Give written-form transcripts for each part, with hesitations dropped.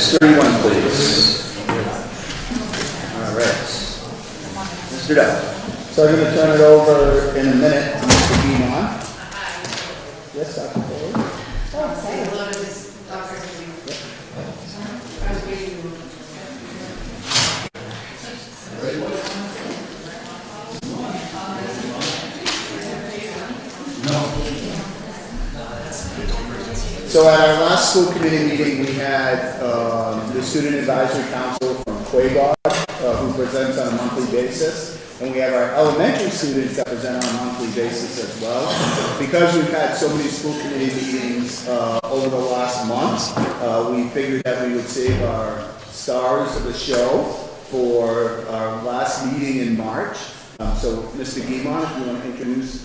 6:31, please. All right. Mr. Duff. So I'm going to turn it over in a minute to Mr. Beamon. Yes, Dr. Fuller. So at our last school committee meeting, we had the Student Advisory Council from Quaboag, who presents on a monthly basis. And we have our elementary students that present on a monthly basis as well. Because we've had so many school committee meetings over the last month, we figured that we would save our stars of the show for our last meeting in March. So Mr. Guimond, if you want to introduce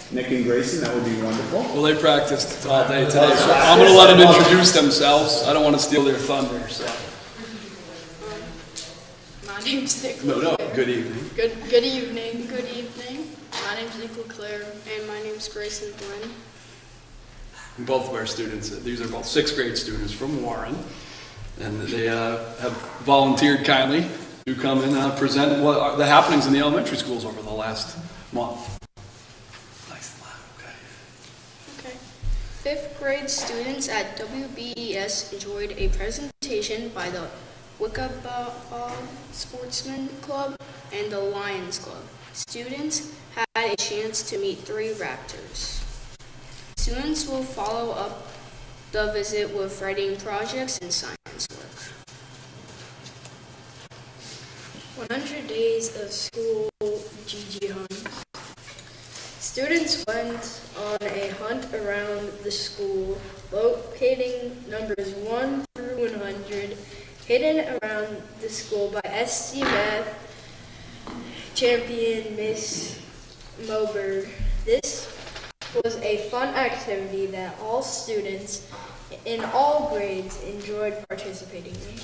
Nick and Grayson, that would be wonderful. Well, they practiced all day today, so I'm going to let them introduce themselves. I don't want to steal their thunder, so. My name's Nick. No, good evening. Good evening. Good evening. My name's Nick LeClaire, and my name's Grayson Flynn. Both of our students, these are both 6th grade students from Warren, and they have volunteered kindly to come and present what are the happenings in the elementary schools over the last month. Okay. 5th grade students at WBES enjoyed a presentation by the Quaboag Sportsman Club and the Lions Club. Students had a chance to meet 3 raptors. Students will follow up the visit with writing projects and science work. 100 days of school GG hunt. Students went on a hunt around the school, locating numbers 1 through 100 hidden around the school by SC Math champion Miss Moberg. This was a fun activity that all students in all grades enjoyed participating in.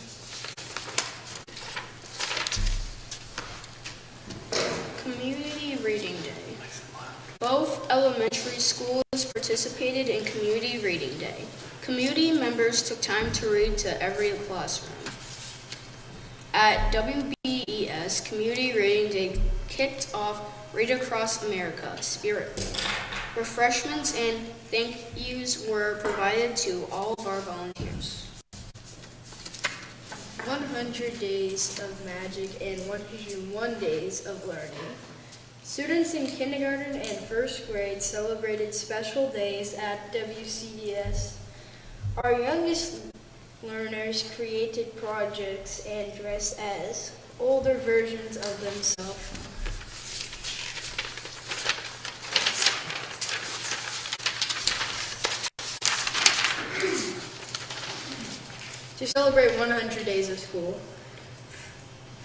Community Reading Day. Both elementary schools participated in Community Reading Day. Community members took time to read to every classroom. At WBES, Community Reading Day kicked off Read Across America Spirit Week. Refreshments and thank yous were provided to all of our volunteers. 100 Days of Magic and 101 Days of Learning. Students in kindergarten and 1st grade celebrated special days at WCDS. Our youngest learners created projects and dressed as older versions of themselves. To celebrate 100 days of school,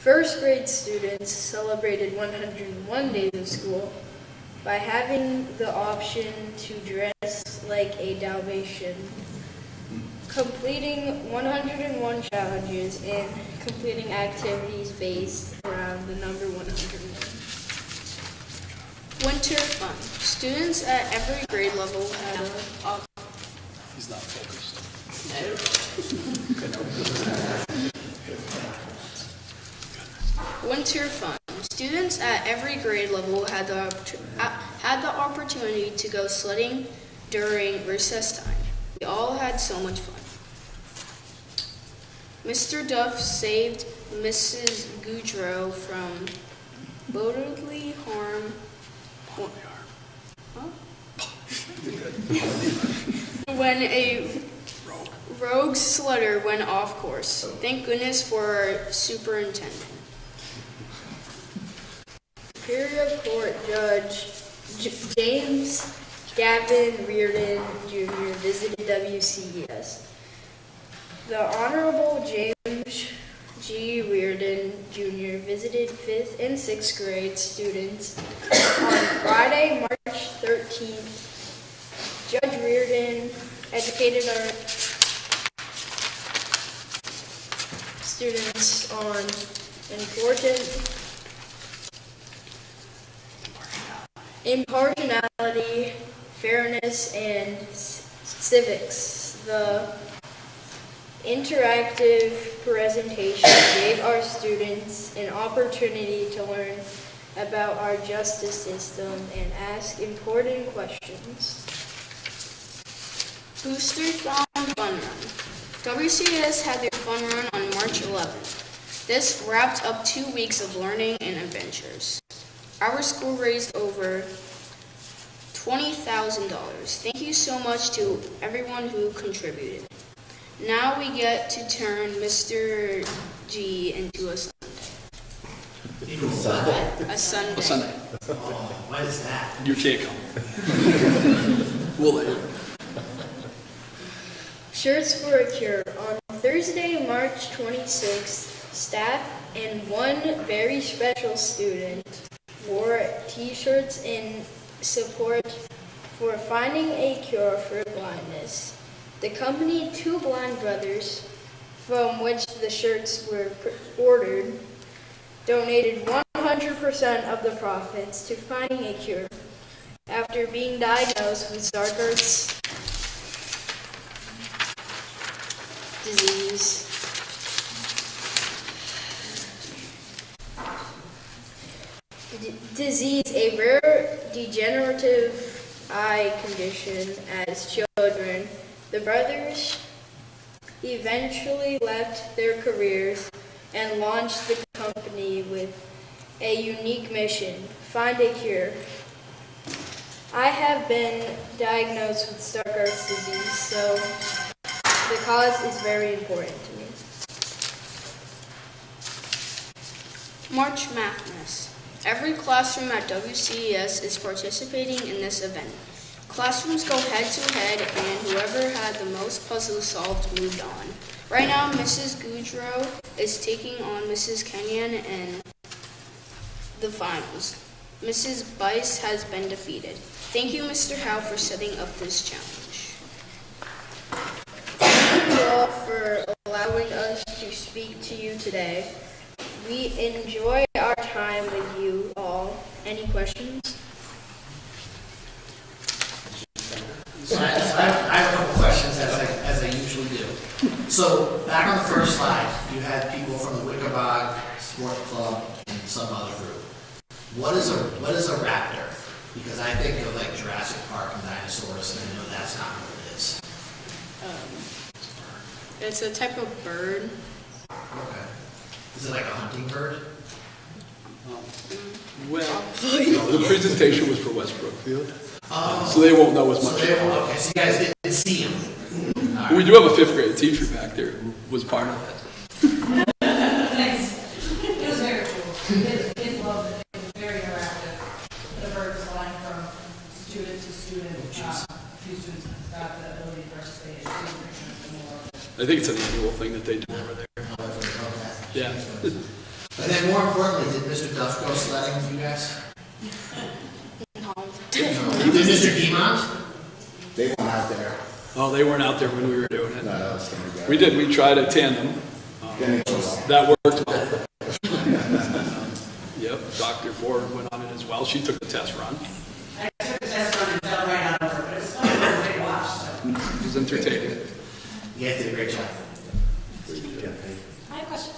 1st grade students celebrated 101 days of school by having the option to dress like a Dalmatian, completing 101 challenges and completing activities based around the number 101. Winter fun. Students at every grade level had a... He's not focused. Winter fun. Students at every grade level had the opportunity to go sledding during recess time. We all had so much fun. Mr. Duff saved Mrs. Goudreau from bodily harm. When a rogue sledder went off course. Thank goodness for our superintendent. Superior Court Judge James Gavin Reardon Jr. visited WCES. The Honorable James G. Reardon Jr. visited 5th and 6th grade students on Friday, March 13th. Judge Reardon educated our students on impartiality, fairness, and civics. The interactive presentation gave our students an opportunity to learn about our justice system and ask important questions. Booster Farm Fun Run. WCS had their fun run on March 11th. This wrapped up 2 weeks of learning and adventures. Our school raised over $20,000. Thank you so much to everyone who contributed. Now we get to turn Mr. G into a Sunday. A Sunday. A Sunday. Oh, what is that? You can't come. We'll let you. Shirts for a Cure. On Thursday, March 26th, staff and one very special student wore t-shirts in support for finding a cure for blindness. The company Two Blind Brothers, from which the shirts were ordered, donated 100% of the profits to finding a cure after being diagnosed with Stargardt's disease. A rare degenerative eye condition as children. The brothers eventually left their careers and launched the company with a unique mission: find a cure. I have been diagnosed with Stargardt's disease, so the cause is very important to me. March Madness. Every classroom at WCES is participating in this event. Classrooms go head-to-head, and whoever had the most puzzles solved moved on. Right now, Mrs. Goudreau is taking on Mrs. Kenyon in the finals. Mrs. Bice has been defeated. Thank you, Mr. Howe, for setting up this challenge. Thank you all for allowing us to speak to you today. We enjoy our time with you all. Any questions? So I have a couple questions, as I usually do. So back on the first slide, you had people from the Quaboag Sport Club and some other group. What is a raptor? Because I think of like Jurassic Park and dinosaurs, and I know that's not what it is. It's a type of bird. Okay. Is it like a hunting bird? Well, the presentation was for West Brookfield, Oh. so they won't know as much Okay, about so you guys didn't see him. it. We do have a 5th grade teacher back there who was part of it. Thanks. It was very cool. Kids loved it. It was very interactive. The birds flying from student to student. Few students got the ability to participate. I think it's an annual thing that they do over there. Yeah. And then more importantly, did Mr. Duff go sledding with you guys? No. Did Mr. Guimont? They weren't out there. Oh, they weren't out there when we were doing it. No, that was gonna go. We did. We tried a tandem. Didn't go well. That worked well. Yep. Dr. Ford went on it as well. She took the test run. I took the test run and fell right out of her, but it's fun to watch. So. It was entertaining. You guys did a great job. I have a question.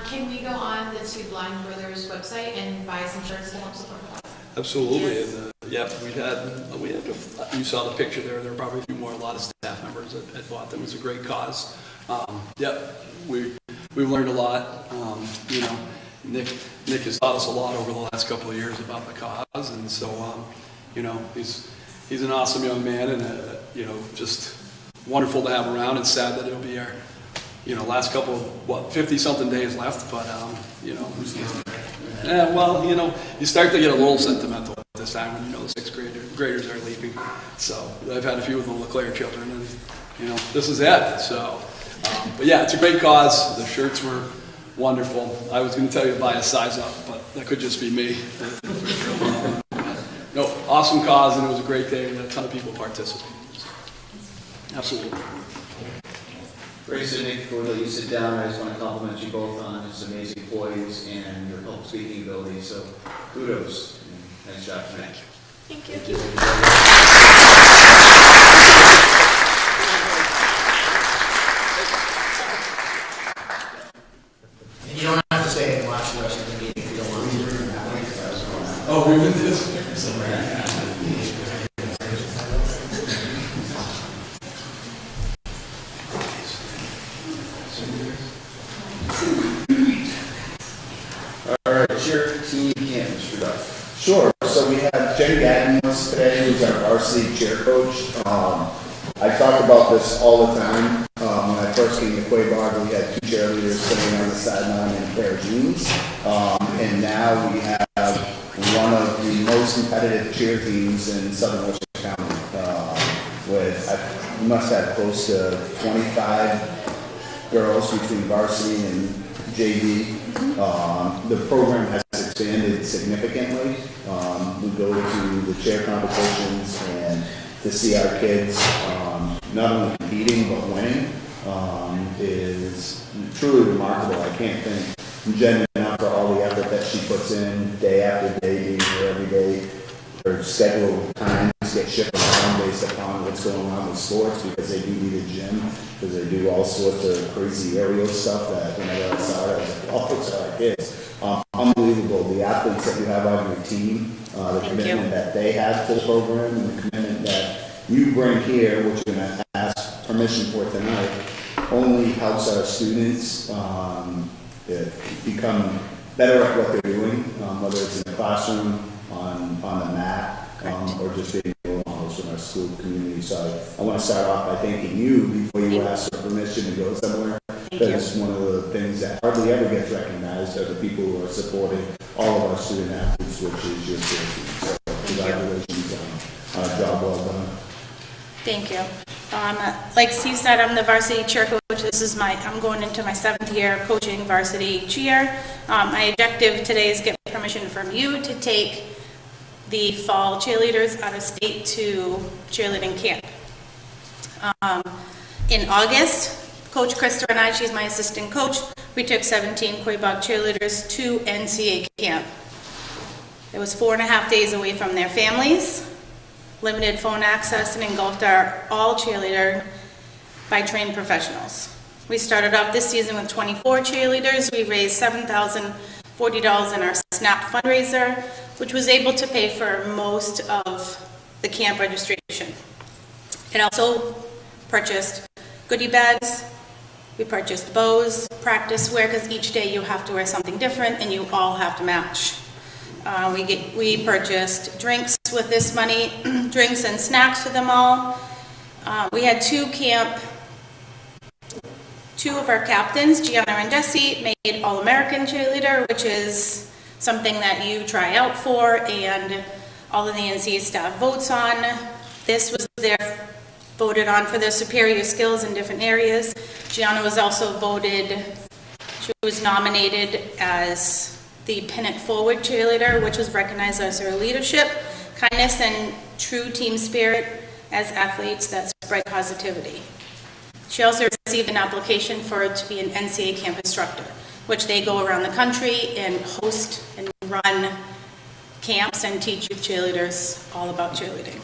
Can we go on the Two Blind Brothers website and buy some shirts to help support the cause? Absolutely. And yep, we had you saw the picture there. There were probably a few more, a lot of staff members that bought them. It was a great cause. Yep, we've learned a lot. You know, Nick has taught us a lot over the last couple of years about the cause, and so you know, he's an awesome young man, and you know, just wonderful to have around. It's sad that it'll be our last couple of 50-something days left, but you know, yeah, well, you know, you start to get a little sentimental at this time when you know the 6th graders are leaving. So I've had a few of the LeClaire children, and you know, this is it. So, but yeah, it's a great cause. The shirts were wonderful. I was going to tell you to buy a size up, but that could just be me. No, awesome cause, and it was a great day. We had a ton of people participating. Absolutely. Very soon, Nick, before you sit down, I just want to compliment you both on just amazing poise and your public speaking ability. So kudos. Nice job tonight. Thank you. Sure. So we have Jenny Agnews today, who's our varsity cheer coach. I talk about this all the time. When I first came to Quaboag, we had 2 cheerleaders sitting on the sideline in a pair of jeans. And now we have one of the most competitive cheer teams in Southern Worcester County. We must have close to 25 girls between varsity and JV. The program has expanded significantly. We go to the chair competitions and to see our kids not only competing but winning is truly remarkable. I can't thank Jen enough for all the effort that she puts in day after day, being here every day. Her scheduled times get shifted around based upon what's going on with sports, because they do need a gym, because they do all sorts of crazy aerial stuff that whenever I saw it, I was like, oh, those are our kids. Unbelievable, the athletes that you have on your team, the commitment that they have to the program, and the commitment that you bring here, which you're going to ask permission for tonight, only helps our students become better at what they're doing, whether it's in the classroom, on the mat, or just being role models in our school community. So I want to start off by thanking you before you ask for permission to go somewhere. Because one of the things that hardly ever gets recognized are the people who are supporting all of our student athletes, which is your cheer team. So congratulations on a job well done. Thank you. Like Steve said, I'm the varsity cheer coach. I'm going into my 7th year coaching varsity cheer. My objective today is to get permission from you to take the fall cheerleaders out of state to cheerleading camp. In August, Coach Krista and I, she's my assistant coach, we took 17 Quaboag cheerleaders to NCA camp. It was 4.5 days away from their families, limited phone access, and engulfed our all cheerleader by trained professionals. We started off this season with 24 cheerleaders. We raised $7,040 in our SNAP fundraiser, which was able to pay for most of the camp registration. It also purchased goodie bags. We purchased bows, practice wear, because each day you have to wear something different and you all have to match. We purchased drinks with this money, drinks and snacks for them all. We had two of our captains, Gianna and Jesse, made All-American cheerleader, which is something that you try out for and all of the NCA staff votes on. This was voted on for their superior skills in different areas. Gianna was also she was nominated as the Pin It Forward cheerleader, which was recognized as her leadership, kindness, and true team spirit as athletes that spread positivity. She also received an application to be an NCA camp instructor, which they go around the country and host and run camps and teach youth cheerleaders all about cheerleading.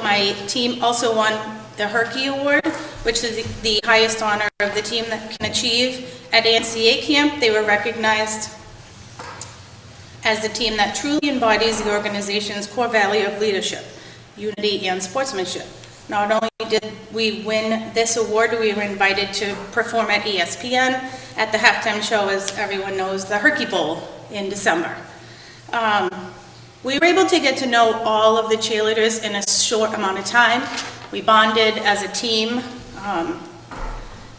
My team also won the Herky Award, which is the highest honor of the team that can achieve. At NCA camp, they were recognized as the team that truly embodies the organization's core value of leadership, unity, and sportsmanship. Not only did we win this award, we were invited to perform at ESPN at the halftime show, as everyone knows, the Herky Bowl in December. We were able to get to know all of the cheerleaders in a short amount of time. We bonded as a team.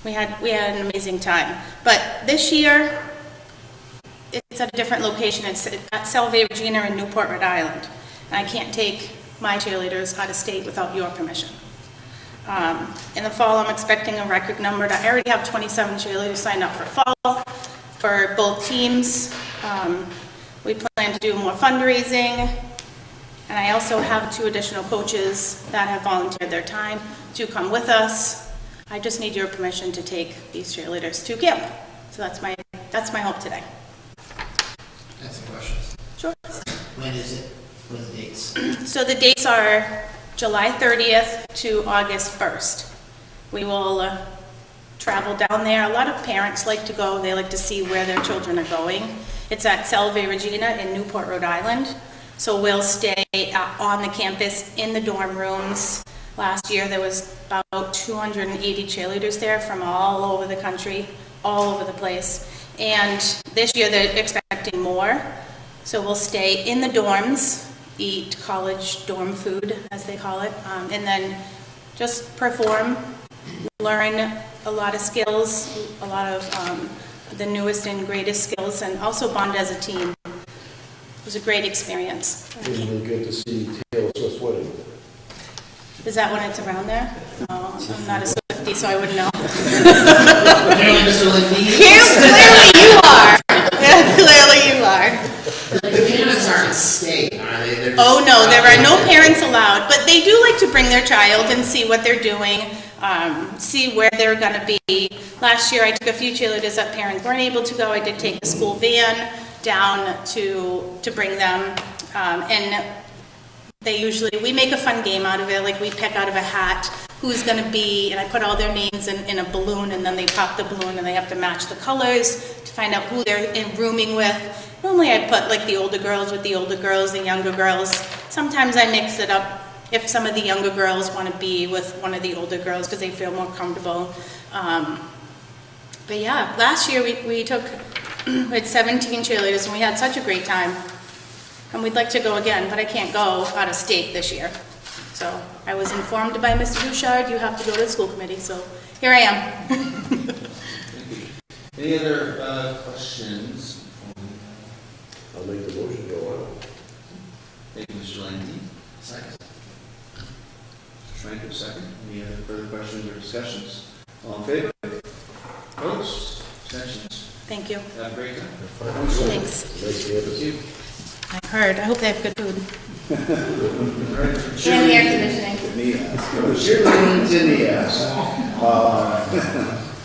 We had an amazing time. But this year, it's at a different location. It's at Salve Regina in Newport, Rhode Island. I can't take my cheerleaders out of state without your permission. In the fall, I'm expecting a record number. I already have 27 cheerleaders signed up for fall for both teams. We plan to do more fundraising, and I also have 2 additional coaches that have volunteered their time to come with us. I just need your permission to take these cheerleaders to camp. So that's my hope today. That's some questions. Sure. When is it? What are the dates? So the dates are July 30th to August 1st. We will travel down there. A lot of parents like to go. They like to see where their children are going. It's at Salve Regina in Newport, Rhode Island. So we'll stay on the campus in the dorm rooms. Last year there was about 280 cheerleaders there from all over the country, all over the place. And this year, they're expecting more. So we'll stay in the dorms, eat college dorm food, as they call it, and then just perform, learn a lot of skills, a lot of the newest and greatest skills, and also bond as a team. It was a great experience. And you'll get to see Taylor Swift's wedding. Is that when it's around there? No, I'm not a Swiftie, so I wouldn't know. Apparently, Mr. Lindley. Clearly you are. Clearly you are. The parents aren't staying, are they? They're just Oh, no, there are no out. parents allowed, but they do like to bring their child and see what they're doing, see where they're gonna be. Last year, I took a few cheerleaders that parents weren't able to go. I did take the school van down to bring them, and we make a fun game out of it, like we pick out of a hat who's gonna be, and I put all their names in a balloon, and then they pop the balloon, and they have to match the colors to find out who they're rooming with. Normally I put like the older girls with the older girls, the younger girls. Sometimes I mix it up if some of the younger girls want to be with one of the older girls because they feel more comfortable. But yeah, last year we had 17 cheerleaders, and we had such a great time. And we'd like to go again, but I can't go out of state this year. So I was informed by Mr. Bouchard, you have to go to the school committee, so here I am. Any other questions? I'll make the motion go on. Thank you, Mr. Langley. Second. Mr. Schranker, second. Any other further questions or discussions? All in favor? Opposed? Abstentions? Thank you. Have a great time. Thanks. Nice to have you. I heard. I hope they have good food. All right, for And the air cheerleading. conditioning. Cheerleading to NEAS.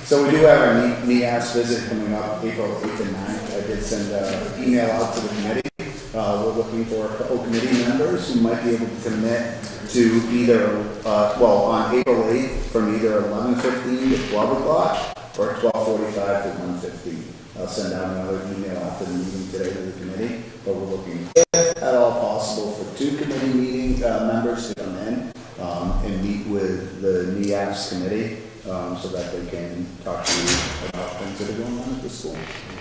So we do have our NEAS visit coming up April 8th and 9th. I did send an email out to the committee. We're looking for a couple committee members who might be able to commit to either, on April 8th from either 11:15 to 12 o'clock or 12:45 to 1:15. I'll send out another email after the meeting today to the committee, but we're looking, if at all possible, for 2 committee meeting members to come in and meet with the NEAS committee so that they can talk to you about things that are going on at the school.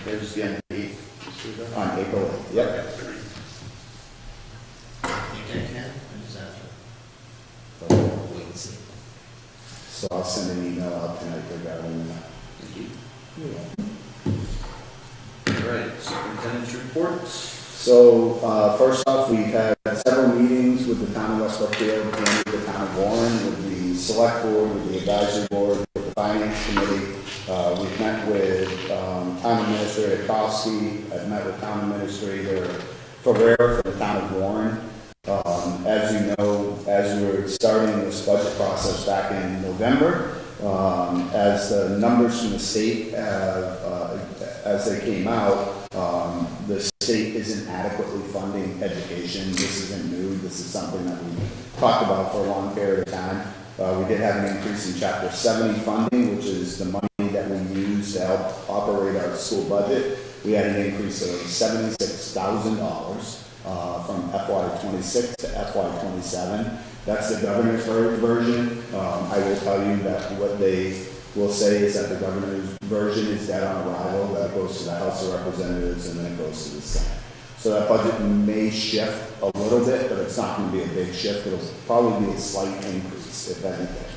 Okay, just the 8th. On April 8th, yep. You can, or is that? Wait and see. So I'll send an email out tonight regarding that. Thank you. All right, superintendent's reports. So, first off, we've had several meetings with the town of West Brookfield and with the town of Warren, with the select board, with the advisory board, with the finance committee. We've met with town administrator Kowski. I've met with town administrator Ferrer for the town of Warren. As you know, as we were starting this budget process back in November, as the numbers from the state, as they came out, the state isn't adequately funding education. This isn't new. This is something that we've talked about for a long period of time. We did have an increase in Chapter 70 funding, which is the money that we use to help operate our school budget. We had an increase of $76,000 from FY26 to FY27. That's the governor's version. I will tell you that what they will say is that the governor's version is dead on arrival. That goes to the House of Representatives and then it goes to the Senate. So that budget may shift a little bit, but it's not going to be a big shift. It'll probably be a slight increase, if anything.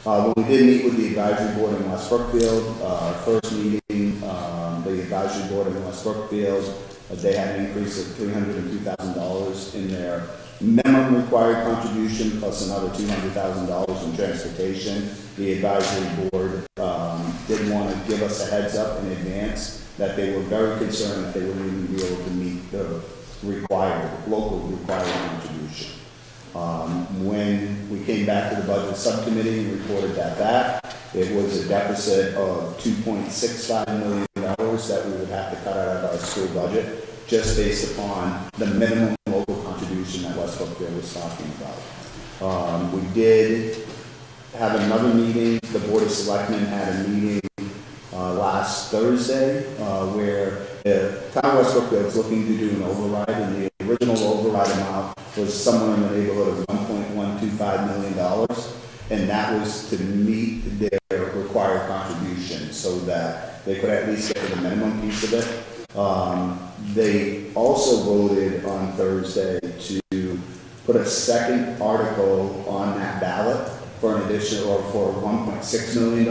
When we did meet with the advisory board in West Brookfield, our first meeting, the advisory board in West Brookfield, they had an increase of $302,000 in their minimum required contribution, plus another $200,000 in transportation. The advisory board did want to give us a heads up in advance that they were very concerned that they wouldn't even be able to meet the locally required contribution. When we came back to the budget subcommittee and reported that back, it was a deficit of $2.65 million that we would have to cut out of our school budget, just based upon the minimum local contribution that West Brookfield was talking about. We did have another meeting. The Board of Selectmen had a meeting last Thursday where the town of West Brookfield is looking to do an override, and the original override amount was somewhere in the neighborhood of $1.125 million, and that was to meet their required contribution so that they could at least get to the minimum piece of it. They also voted on Thursday to put a second article on that ballot for an additional, or for $1.6 million,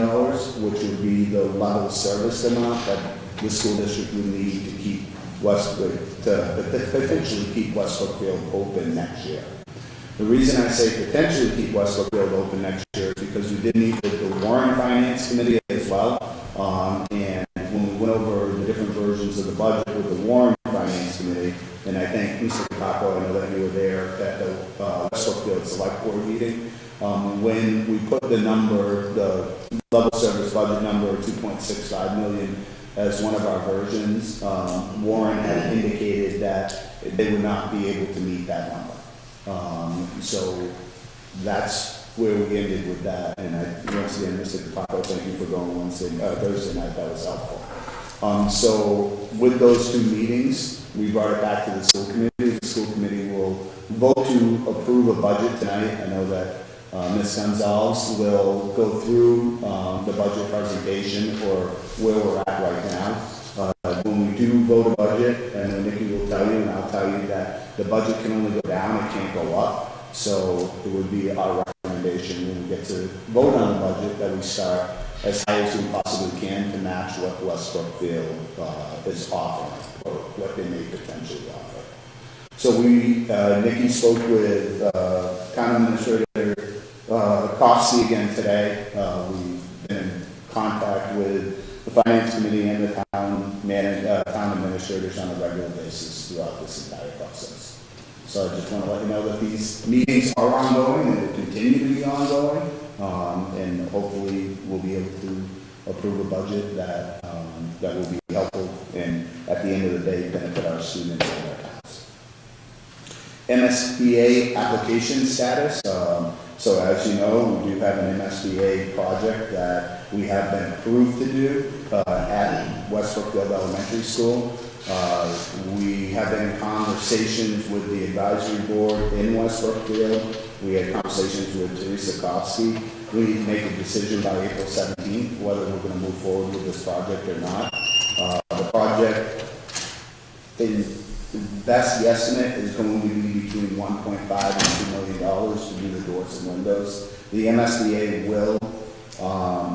which would be the level service amount that the school district would need to keep potentially keep West Brookfield open next year. The reason I say potentially keep West Brookfield open next year is because we did meet with the Warren Finance Committee as well, and when we went over the different versions of the budget with the Warren Finance Committee, and I think Mr. Capo, I know that you were there at the West Brookfield Select Board meeting, when we put the number, the level service budget number of $2.65 million as one of our versions, Warren had indicated that they would not be able to meet that number. So that's where we ended with that. And once again, Mr. Capaco, thank you for going Thursday night. That was helpful. So with those two meetings, we brought it back to the school committee. The school committee will vote to approve a budget tonight. I know that Ms. Gonzalez will go through the budget presentation or where we're at right now. When we do vote a budget, and Nikki will tell you, and I'll tell you that the budget can only go down, it can't go up. So it would be our recommendation when we get to vote on the budget that we start as high as we possibly can to match what West Brookfield is offering, or what they may potentially offer. So Nikki spoke with Town Administrator Coffey again today. We've been in contact with the Finance Committee and the town administrators on a regular basis throughout this entire process. So I just want to let you know that these meetings are ongoing and will continue to be ongoing, and hopefully we'll be able to approve a budget that that will be helpful and at the end of the day benefit our students and our towns. MSBA application status. So as you know, we do have an MSBA project that we have been approved to do at West Brookfield Elementary School. We have been in conversations with the advisory board in West Brookfield. We had conversations with Teresa Kofsky. We need to make a decision by April 17th whether we're going to move forward with this project or not. The project, in best estimate, is going to be between $1.5 and $2 million to do the doors and windows. The MSBA will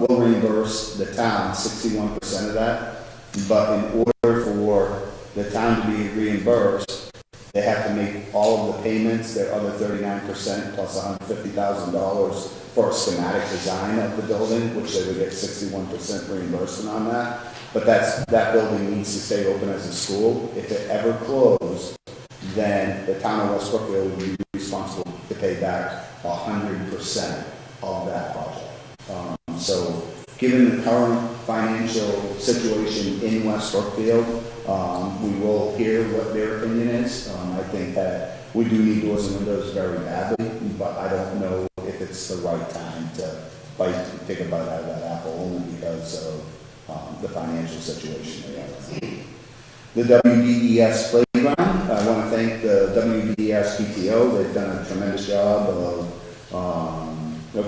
reimburse the town 61% of that, but in order for the town to be reimbursed, they have to make all of the payments, their other 39% plus $150,000 for a schematic design of the building, which they would get 61% reimbursement on that. But that building needs to stay open as a school. If it ever closed, then the town of West Brookfield would be responsible to pay back 100% of that project. So given the current financial situation in West Brookfield, we will hear what their opinion is. I think that we do need doors and windows very badly, but I don't know if it's the right time to take a bite out of that apple, only because of the financial situation they are in. The WDES playground, I want to thank the WDES PTO. They've done a tremendous job of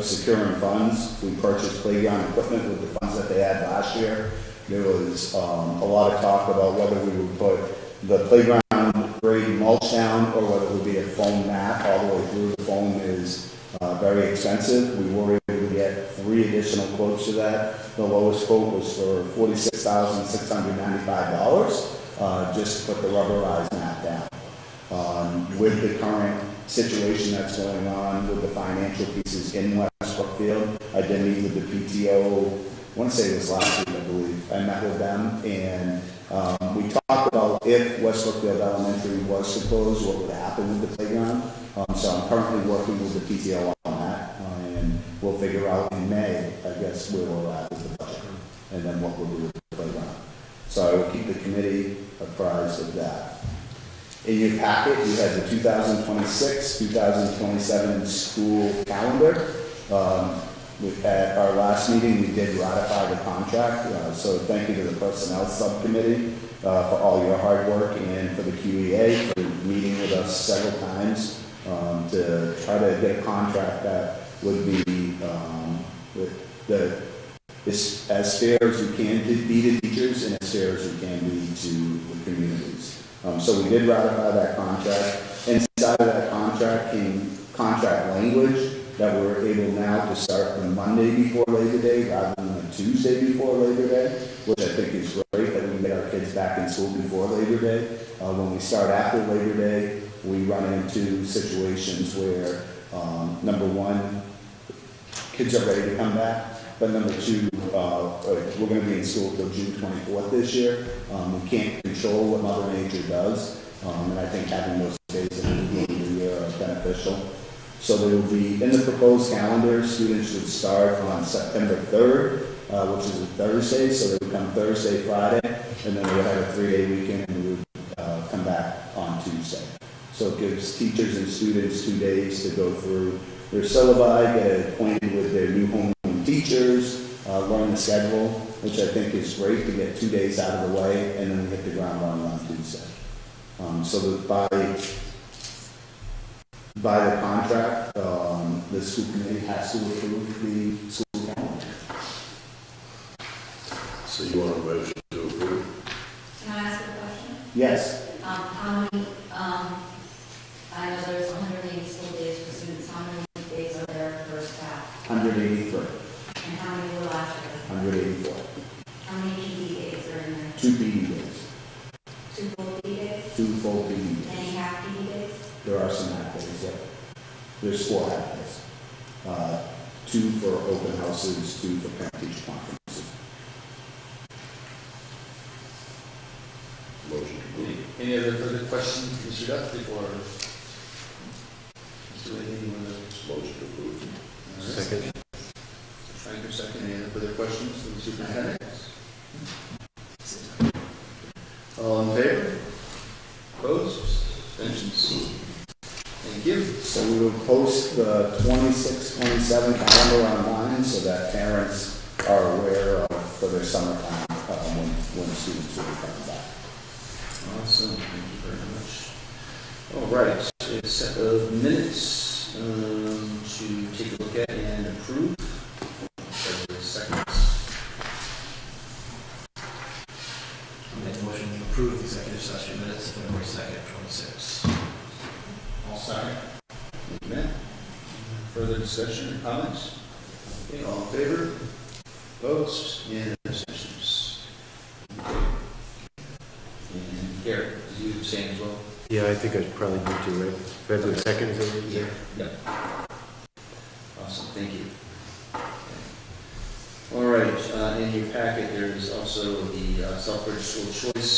securing funds. We purchased playground equipment with the funds that they had last year. There was a lot of talk about whether we would put the playground grade mulch down or whether it would be a foam mat all the way through. The foam is very expensive. We were able to get 3 additional quotes to that. The lowest quote was for $46,695 just to put the rubberized mat down. With the current situation that's going on with the financial pieces in West Brookfield, I did meet with the PTO, I want to say it was last week, I believe. I met with them, and we talked about if West Brookfield Elementary was to close, what would happen with the playground. So I'm currently working with the PTO on that, and we'll figure out in May, I guess, where we're at with the budget, and then what we'll do with the playground. So I will keep the committee apprised of that. In your packet, you had the 2026-2027 school calendar. At our last meeting, we did ratify the contract, so thank you to the Personnel Subcommittee for all your hard work, and for the QEA for meeting with us several times to try to get a contract that would be, it as fair as we can be to teachers and as fair as we can be to the communities. So we did ratify that contract. Inside of that contract came contract language that we're able now to start the Monday before Labor Day rather than the Tuesday before Labor Day, which I think is great that we can get our kids back in school before Labor Day. When we start after Labor Day, we run into situations where, number one, kids are ready to come back, but number two, we're going to be in school till June 24th this year. We can't control what Mother Nature does, and I think having those days at the beginning of the year are beneficial. So they will be, in the proposed calendar, students would start on September 3rd, which is a Thursday, so they would come Thursday, Friday, and then they would have a 3-day weekend and we would come back on Tuesday. So it gives teachers and students 2 days to go through their syllabi, get acquainted with their new homeroom teachers, learn the schedule, which I think is great to get 2 days out of the way, and then we hit the ground running on Tuesday. So that by the contract, the school committee has to approve the school calendar. So you want a motion to approve? Can I ask a question? Yes, How many, I know there's 180 school days for students, how many days are there per staff? 183, And how many were last year? 184, How many PD days are in there? 2 PD days, 2 full PD days? 2 full PD days. Any half PD days? There are some half days, yeah. There's 4 half days. 2 for open houses, 2 for parent-teacher conferences. Motion approved. Any other further questions, Mr. Duff, before? Mr. Leahy, you want to? Motion approved. All right. Second. Frank, second. Any other further questions for the superintendent? All in favor? Opposed? Abstentions? Thank you. So we will post the 26-27 calendar online so that parents are aware of for their summertime when students will be coming back. Awesome, thank you very much. All right, a set of minutes to take a look at and approve. February 2nd. I'll make a motion to approve the executive session minutes of February 2nd, 26. All second. Thank you, Matt. Further discussion or comments? Okay, all in favor? Opposed? And abstentions? Okay. And Garrett, did you abstain as well? Yeah, I think I should probably do too, right? February 2nd, is that what you said? Yeah. Awesome, thank you. All right, in your packet, there is also the Southbridge School Choice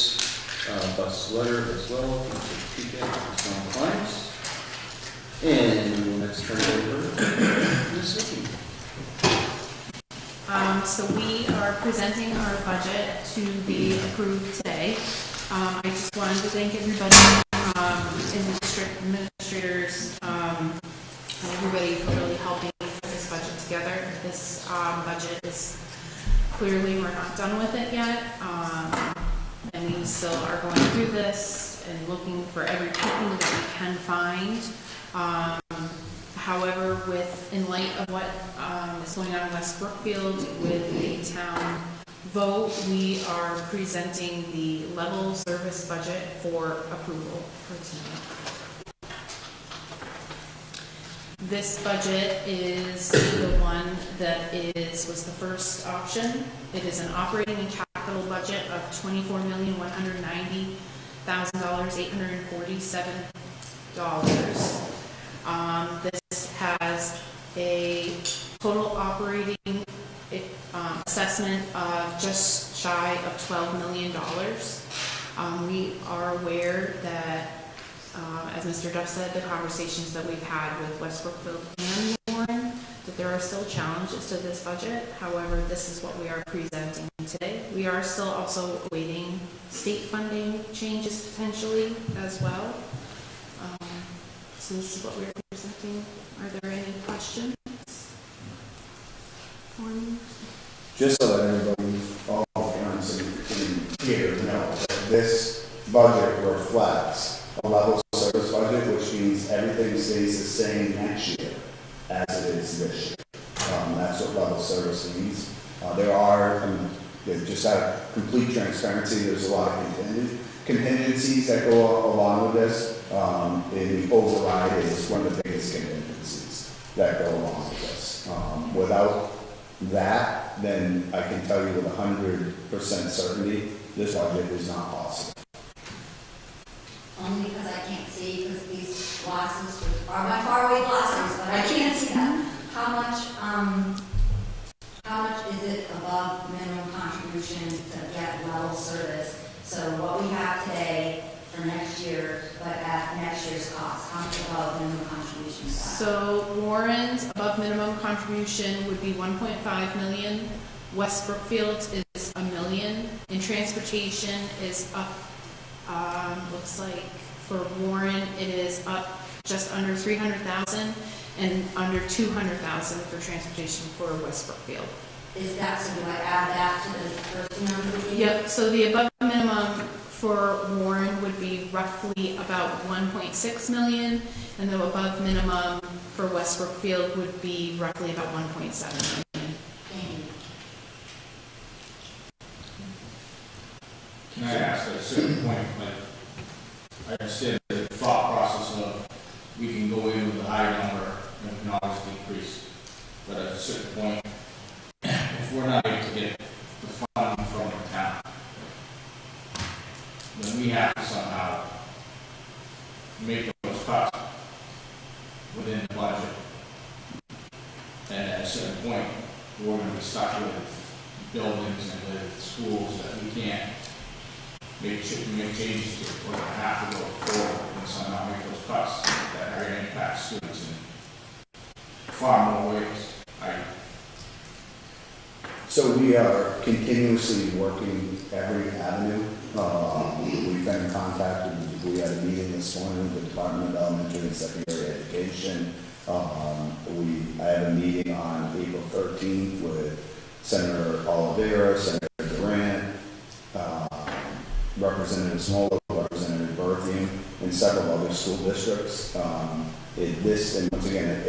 bus letter as well. Keep that as non-compliant. And we'll next turn it over to Ms. Vicky. So we are presenting our budget to be approved today. I just wanted to thank everybody in the district, administrators, and everybody for really helping put this budget together. This budget is clearly, we're not done with it yet, and we still are going through this and looking for every penny that we can find. However, in light of what is going on in West Brookfield with the town vote, we are presenting the level service budget for approval for tonight. This budget is the one that was the first option. It is an operating and capital budget of $24,190,847. This has a total operating assessment of just shy of $12 million. We are aware that, as Mr. Duff said, the conversations that we've had with West Brookfield and Warren, that there are still challenges to this budget. However, this is what we are presenting today. We are still also awaiting state funding changes potentially as well. So this is what we're presenting. Are there any questions for me? Just so that everybody, all parents in here know that this budget reflects a level service budget, which means everything stays the same next year as it is this year. That's what level service means. There are, just out of complete transparency, there's a lot of contingencies that go along with this. And the override is one of the biggest contingencies that go along with this. Without that, then I can tell you with 100% certainty, this budget is not possible. Only because I can't see, because these glasses are my faraway glasses, but I can't see them. How much is it above minimum contribution to get level service? So what we have today for next year, but at next year's cost, how much above minimum contribution is that? So Warren's above minimum contribution would be 1.5 million. West Brookfield is $1 million. And transportation is up, looks like for Warren, it is up just under 300,000 and under 200,000 for transportation for West Brookfield. Is that, so do I add that to the first number we gave? Yep, so the above minimum for Warren would be roughly about 1.6 million, and the above minimum for West Brookfield would be roughly about 1.7 million. Thank you. Can I ask at a certain point, like, I understand the thought process of we can go in with a higher number and we can always decrease, but at a certain point, if we're not able to get the funding from the town, then we have to somehow make those cuts within the budget. And at a certain point, we're going to be stuck with buildings and with schools that we can't make changes to. We're going to have to go forward and somehow make those cuts that are going to impact students in far more ways. So we are continuously working every avenue. We've been in contact with, we had a meeting this morning with the Department of Elementary and Secondary Education. I have a meeting on April 13th with Senator Oliveira, Senator Durant, Representative Smollett, Representative Berthium, and several other school districts. And once again,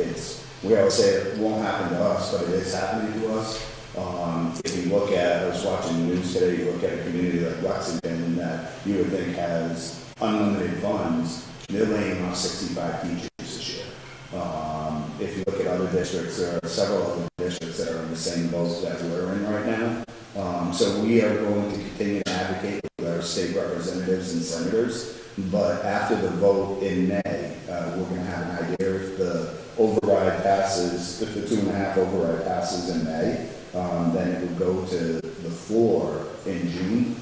we always say it won't happen to us, but it is happening to us. If you look at, I was watching the news today, you look at a community like Lexington that you would think has unlimited funds, they're laying off 65 teachers this year. If you look at other districts, there are several other districts that are in the same boat that we're in right now. So we are going to continue to advocate with our state representatives and senators, but after the vote in May, we're going to have an idea if the override passes, if the 2.5 override passes in May, then it would go to the floor in June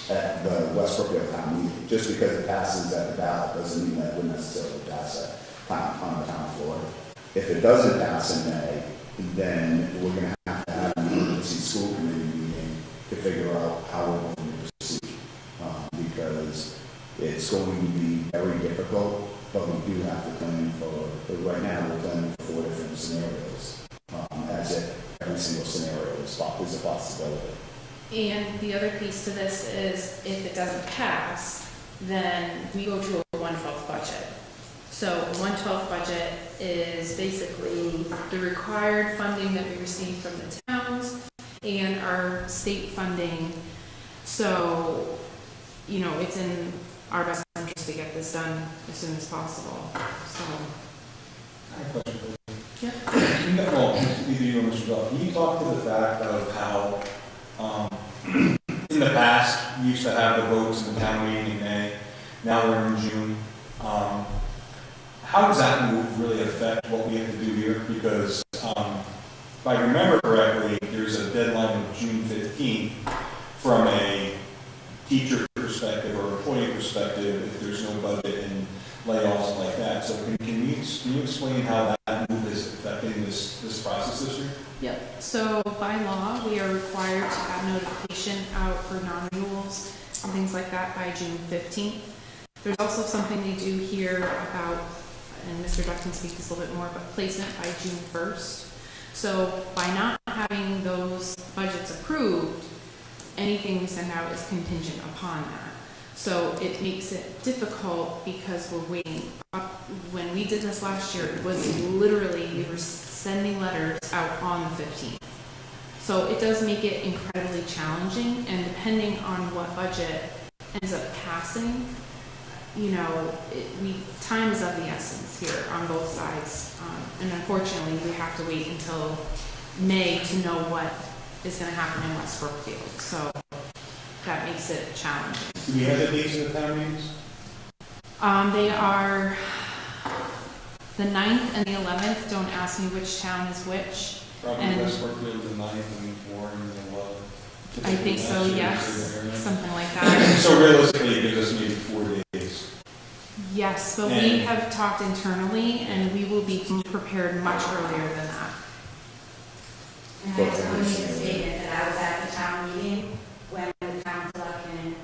at the West Brookfield town meeting. Just because it passes at the ballot doesn't mean that it would necessarily pass on the town floor. If it doesn't pass in May, then we're going to have an emergency school committee meeting to figure out how we're going to proceed. Because it's going to be very difficult, but we do have to plan for, right now we're planning for 4 different scenarios, as if every single scenario is a possibility. And the other piece to this is if it doesn't pass, then we go to a 1/12 budget. So a 1/12 budget is basically the required funding that we receive from the towns and our state funding. So, it's in our best interest to get this done as soon as possible. So. I have a question. Yeah. Well, either you or Mr. Bell, can you talk to the fact of how, in the past, we used to have the votes in the town meeting in May, now we're in June. How does that move really affect what we have to do here? Because, if I remember correctly, there's a deadline of June 15th from a teacher perspective or employee perspective if there's no budget and layoffs and like that. So can you explain how that move is affecting this process this year? Yep. So by law, we are required to have notification out for non-renewals and things like that by June 15th. There's also something they do here about, and Mr. Duck can speak this a little bit more, but placement by June 1st. So by not having those budgets approved, anything we send out is contingent upon that. So it makes it difficult because we're waiting. When we did this last year, it was literally we were sending letters out on the 15th. So it does make it incredibly challenging, and depending on what budget ends up passing, you know, time is of the essence here on both sides. And unfortunately, we have to wait until May to know what is gonna happen in West Brookfield, so that makes it challenging. Do we have the dates of the town meetings? They are the 9th and the 11th. Don't ask me which town is which. Probably And- West Brookfield the 9th and Warren the 11th. I think so, yes, something like that. So realistically, it gives us maybe 4 days. Yes, but we And- have talked internally, and we will be prepared much earlier than that. And I just want to make a statement that I was at the town meeting when the town selectmen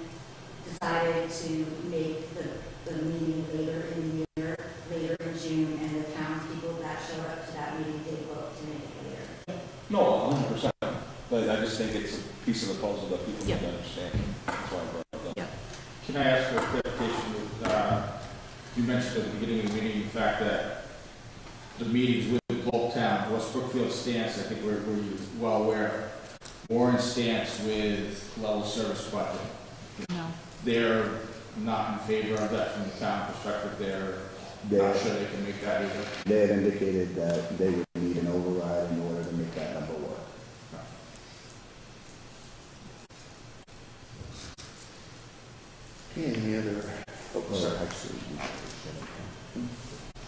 decided to make the meeting later in the year, later in June, and the townspeople that showed up to that meeting did vote to make it later. No, 100%. But I just think it's a piece of the puzzle that people need Yep. to understand. That's why I brought it up. Yep. Can I ask for a clarification? You mentioned at the beginning of the meeting, the fact that the meetings with both towns, West Brookfield stance, I think we're well aware. Warren stance with level service budget. No. They're not in favor of that from the town perspective. They're not sure they can make that either. They had indicated that they would need an override in order to make that number work. Okay, any other? Oh, Well, sorry. actually,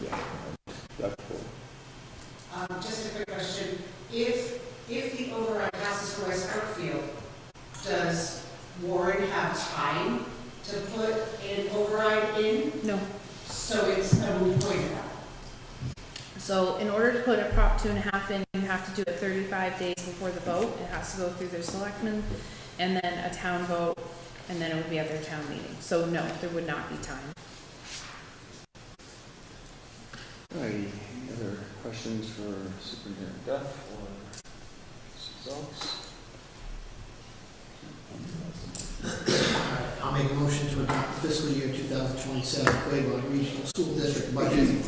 yeah. That's cool. Just a quick question. If the override passes for West Brookfield, does Warren have time to put an override in? No. So it's a moot point now? So in order to put a Prop 2.5 in, you have to do it 35 days before the vote. It has to go through their selectmen, and then a town vote, and then it would be at their town meeting. So no, there would not be time. All right, any other questions for Superintendent Duff or Mrs. Zelks? I'll make a motion to adopt the fiscal year 2027 Quaboag Regional School District budget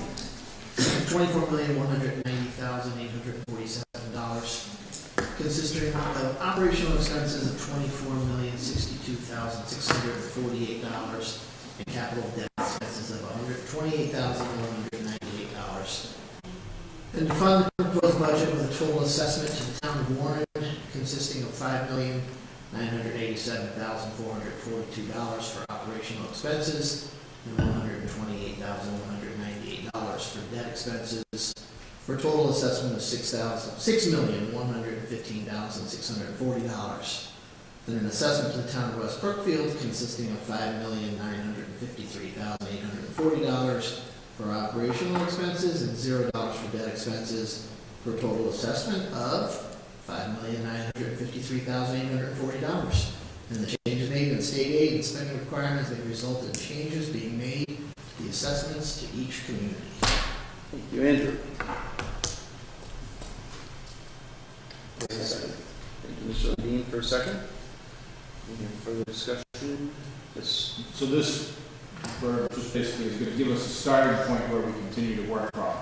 $24,190,847, consisting of operational expenses of $24,062,648 and capital debt expenses of $128,198. And to fund the proposed budget with a total assessment to the town of Warren consisting of $5,987,442 for operational expenses and $128,198 for debt expenses, for a total assessment of $6,115,640. Then an assessment to the town of West Brookfield consisting of $5,953,840 for operational expenses and $0 for debt expenses, for a total assessment of $5,953,840. And the changes made in state aid and spending requirements may result in changes being made to the assessments to each community. Thank you, Andrew. Thank you, Mr. Levine, for a second. Any further discussion? Yes. So this, just basically is going to give us a starting point where we continue to work from.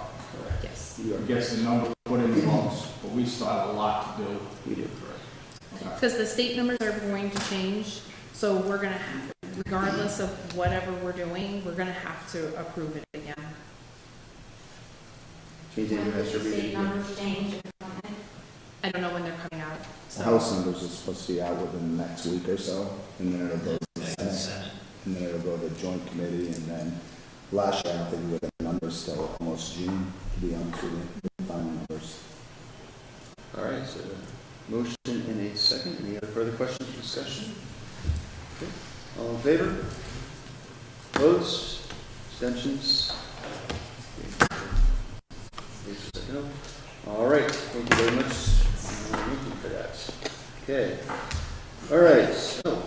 Yes. I guess the number put in the books, but we still have a lot to do. We do. Because the state numbers are going to change, so we're gonna have, regardless of whatever we're doing, we're gonna have to approve it again. Change Andrew has to When the state read. numbers change, I don't know when they're coming out, The so. House numbers are supposed to be out within the next week or so, and then it'll go to the Senate, and then it'll go to the joint committee, and then last year, I don't think we got the numbers till almost June, to be honest with you, the final numbers. All right, so motion in a second. Any other further questions or discussion? Okay. All in favor? Opposed? Abstentions? All right, thank you very much, Nikki, for that. Okay. All right, so,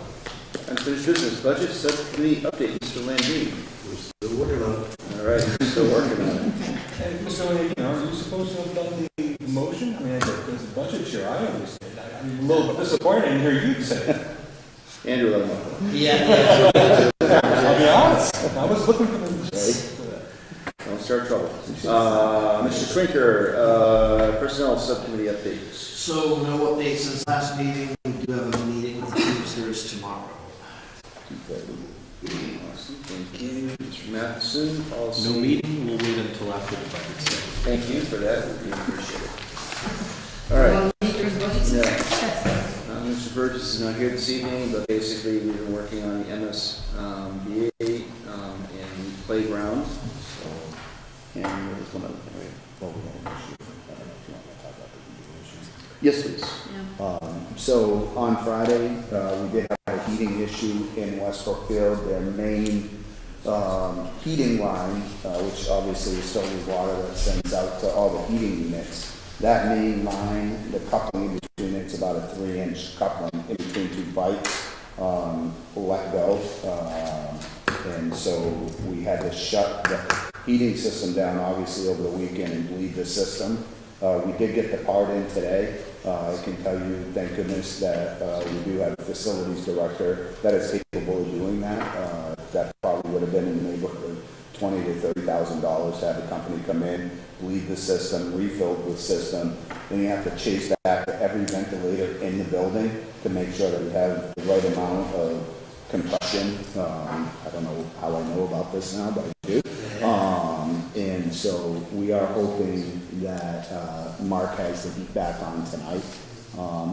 unfinished business, budget subcommittee update, Mr. Landine. We're still working on it. All right, we're still working on it. And Mr. Levine, are you supposed to have done the motion? I mean, there's a budget here, I understand. I'm a little bit disappointed in hear you say it. Andrew, let him know. Yeah. I'll be honest, I was looking for the. Don't start in trouble. Mr. Trinker, Personnel Subcommittee updates. So no update since last meeting. We do have a meeting with the Teamsters tomorrow. Awesome, thank you. Mr. Matheson, policy. No meeting, we'll wait until after the budget session. Thank you for that, we appreciate it. All right. Mr. Burgess is not here this evening, but basically we've been working on the MSBA and playground. And there's one other thing. Yes, please. So on Friday, we did have a heating issue in West Brookfield. Their main heating line, which obviously is still the water that sends out to all the heating units. That main line, the coupling in between it's about a 3-inch coupling in between two pipes, let go. And so we had to shut the heating system down, obviously, over the weekend and bleed the system. We did get the part in today. I can tell you, thank goodness, that we do have a facilities director that is capable of doing that. That probably would have been in the neighborhood of $20,000 to $30,000 to have a company come in, bleed the system, refill the system. Then you have to chase back to every ventilator in the building to make sure that we have the right amount of compression. I don't know how I know about this now, but I do. And so we are hoping that Mark has the heat back on tonight.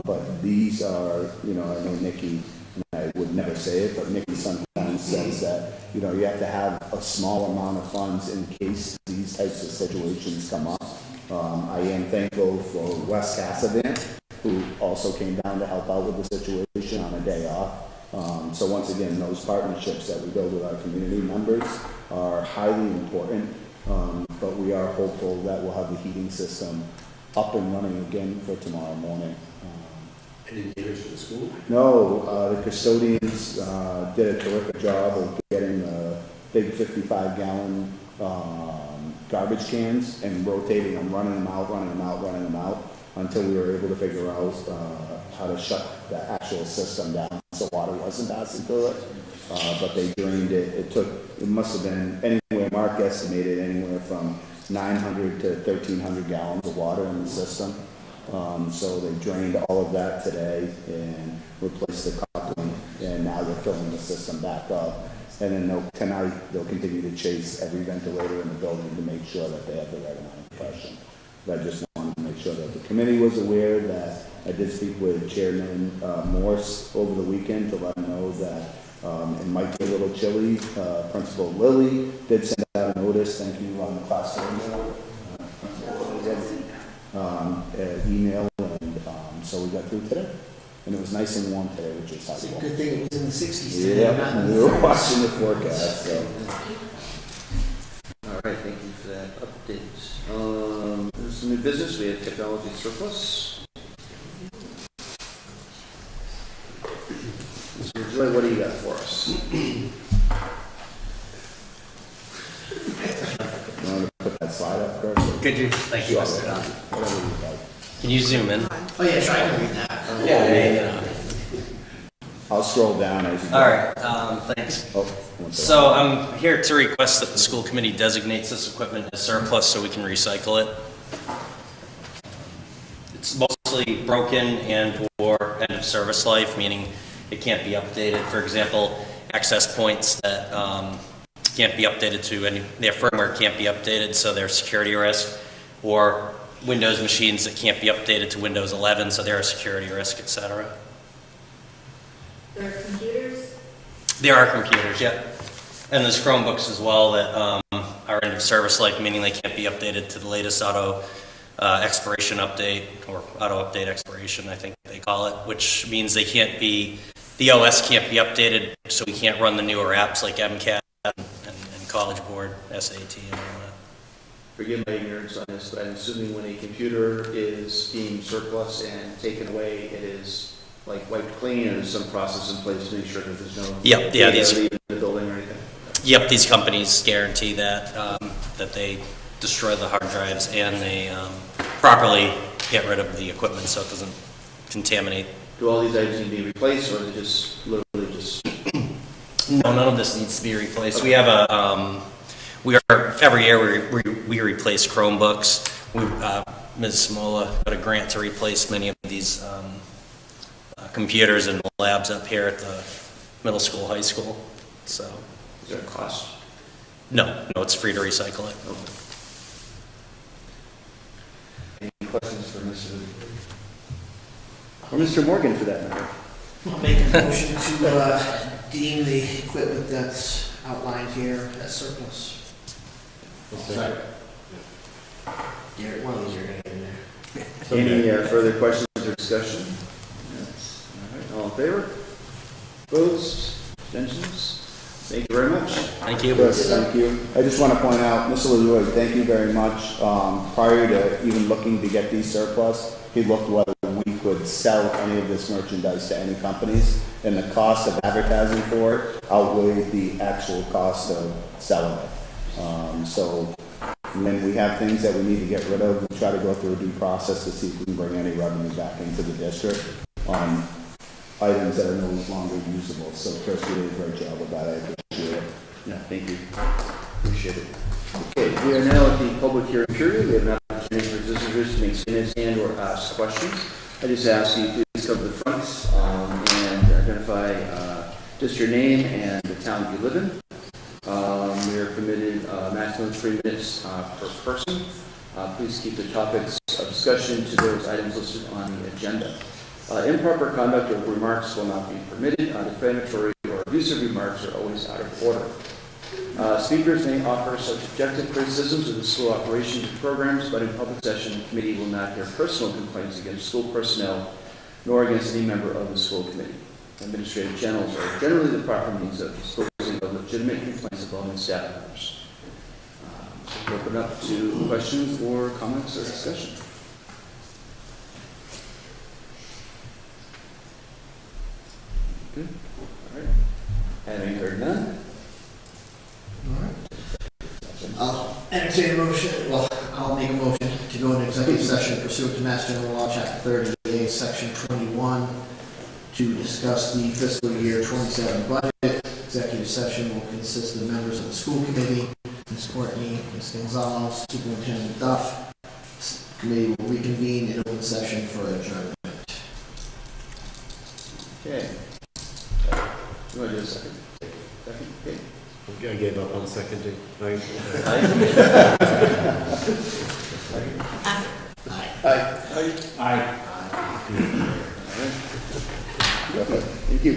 But these are, you know, I know Nikki, and I would never say it, but Nikki sometimes says that, you know, you have to have a small amount of funds in case these types of situations come up. I am thankful for Wes Cassidy, who also came down to help out with the situation on a day off. So once again, those partnerships that we build with our community members are highly important, but we are hopeful that we'll have the heating system up and running again for tomorrow morning. Any damage to the school? No, the custodians did a terrific job of getting the big 55-gallon garbage cans and rotating them, running them out, until we were able to figure out how to shut the actual system down so water wasn't passing through it. But they drained it. It must have been anywhere, Mark estimated anywhere from 900 to 1,300 gallons of water in the system. So they drained all of that today and replaced the coupling, and now they're filling the system back up. And then tonight they'll continue to chase every ventilator in the building to make sure that they have the right amount of compression. But I just wanted to make sure that the committee was aware that I did speak with Chairman Morse over the weekend to let him know that it might be a little chilly. Principal Lilly did send out a notice, thank you, on the class email, and so we got through today. And it was nice and warm today, which is helpful. Good thing it was in the 60s today. Yeah, we were watching the forecast, so. All right, thank you for that update. There's some new business. We have technology surplus. Mr. Joy, what do you got for us? You want to put that slide up first? Could you? Thank you, Mr. Don. Whatever you like. Can you zoom in? Oh yeah, sure, I can read that. Yeah. I'll scroll down as you go. All right, thanks. Oh, one second. So I'm here to request that the school committee designates this equipment as surplus so we can recycle it. It's mostly broken and or end of service life, meaning it can't be updated. For example, access points that can't be updated to any, their firmware can't be updated, so they're a security risk, or Windows machines that can't be updated to Windows 11, so they're a security risk, etc. There are computers? There are computers, yep. And there's Chromebooks as well that are end of service life, meaning they can't be updated to the latest auto expiration update, or auto update expiration, I think they call it, which means they can't be, the OS can't be updated, so we can't run the newer apps like MCAT and College Board, SAT, and all that. Forgive my ignorance on this, but I'm assuming when a computer is deemed surplus and taken away, it is like wiped clean, or there's some process in place to make sure that there's no Yep, yeah, data leaving the building or anything? Yep, these companies guarantee that that they destroy the hard drives and they properly get rid of the equipment so it doesn't contaminate. Do all these items need to be replaced, or is it just literally just? No, none of this needs to be replaced. We have a we are every year we replace Chromebooks. Ms. Smola got a grant to replace many of these computers and labs up here at the middle school, high school. So, Is there a cost? no, it's free to recycle it. Any questions for Mr. or Mr. Morgan for that matter? I'll make a motion to deem the equipment that's outlined here as surplus. Garrett, one of these you're gonna get in there. Any further questions or discussion? Yes. All right, all in favor? Opposed? Abstentions? Thank you very much. Thank you. Yes, thank you. I just want to point out, Mr. LaJoy, thank you very much. Prior to even looking to get these surplus, he looked whether we could sell any of this merchandise to any companies, and the cost of advertising for it outweighed the actual cost of selling it. So when we have things that we need to get rid of, we try to go through a due process to see if we can bring any revenue back into the district on items that are no longer usable. So Chris, you did a great job with that. I appreciate it. Yeah, thank you. Appreciate it. Okay, we are now at the public hearing period. We have an opportunity for visitors to make statements and or ask questions. I just ask you please come to the front and identify just your name and the town you live in. We are permitted maximum 3 minutes per person. Please keep the topics of discussion to those items listed on the agenda. Improper conduct of remarks will not be permitted. Defamatory or abusive remarks are always out of order. Speakers may offer subjective criticisms of the school operations and programs, but in public session, the committee will not hear personal complaints against school personnel, nor against any member of the school committee. Administrative channels are generally the proper means of disposing of legitimate complaints involving staff members. So open up to questions or comments or discussion. Good. All right. Having heard none. All right. I'll entertain a motion, well, I'll make a motion to go into executive session pursuant to Mass General Law, Chapter 38, Section 21, to discuss the fiscal year 27 budget. Executive session will consist of members of the school committee, Ms. Courtney, Ms. Gonzalez, Superintendent Duff. The committee will reconvene in open session for adjournment. Okay. You want to do a second? Second? Okay. I gave up on seconding. Aye. Aye. Thank you.